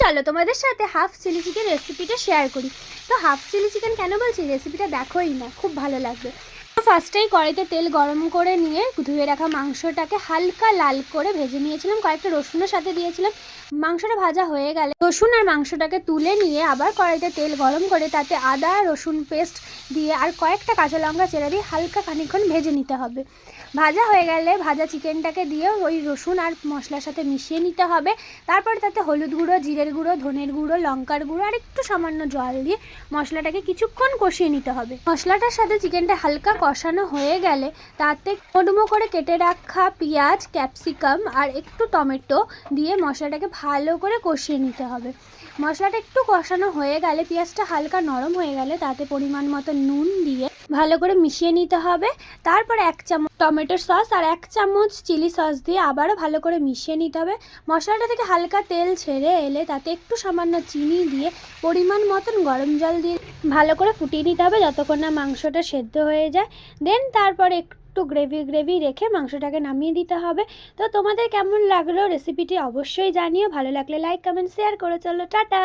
চলো তোমাদের সাথে হাফ চিলি চিকেন রেসিপিটা শেয়ার করি। তো হাফ চিলি চিকেন কেন বলছি, রেসিপিটা দেখোই না, খুব ভালো লাগবে। ফার্স্টেই কড়াইতে তেল গরম করে নিয়ে ধুয়ে রাখা মাংসটাকে হালকা লাল করে ভেজে নিয়েছিলাম, কয়েকটা রসুনের সাথে দিয়েছিলাম। মাংসটা ভাজা হয়ে গেলে রসুন আর মাংসটাকে তুলে নিয়ে আবার কড়াইতে তেল গরম করে তাতে আদা রসুন পেস্ট দিয়ে আর কয়েকটা কাঁচা লঙ্কা চেরা দিয়ে হালকা খানিকক্ষণ ভেজে নিতে হবে। ভাজা হয়ে গেলে ভাজা চিকেনটাকে দিয়ে ওই রসুন আর মশলার সাথে মিশিয়ে নিতে হবে। তারপর তাতে হলুদ গুঁড়ো, জিরের গুঁড়ো, ধনের গুঁড়ো, লঙ্কার গুঁড়ো আর একটু সামান্য জল দিয়ে মশলাটাকে কিছুক্ষণ কষিয়ে নিতে হবে। মশলাটার সাথে চিকেনটা হালকা কষানো হয়ে গেলে তাতে ডুমো করে কেটে রাখা পেঁয়াজ, ক্যাপসিকাম আর একটু টমেটো দিয়ে মশলাটাকে ভালো করে কষিয়ে নিতে হবে। মশলাটা একটু কষানো হয়ে গেলে পেঁয়াজটা হালকা নরম হয়ে গেলে তাতে পরিমাণ মতো নুন দিয়ে ভালো করে মিশিয়ে নিতে হবে। তারপর 1 চামচ টমেটোর সস আর 1 চামচ চিলি সস দিয়ে আবারও ভালো করে মিশিয়ে নিতে হবে। মশলাটা থেকে হালকা তেল ছেড়ে এলে তাতে একটু সামান্য চিনি দিয়ে পরিমাণ মতন গরম জল দিয়ে ভালো করে ফুটিয়ে নিতে হবে যতক্ষণ না মাংসটা সেদ্ধ হয়ে যায়। দেন তারপর একটু গ্রেভি রেখে মাংসটাকে নামিয়ে দিতে হবে। তো তোমাদের কেমন লাগলো রেসিপিটি অবশ্যই জানিও, ভালো লাগলে লাইক কমেন্ট শেয়ার করে চলো, টাটা।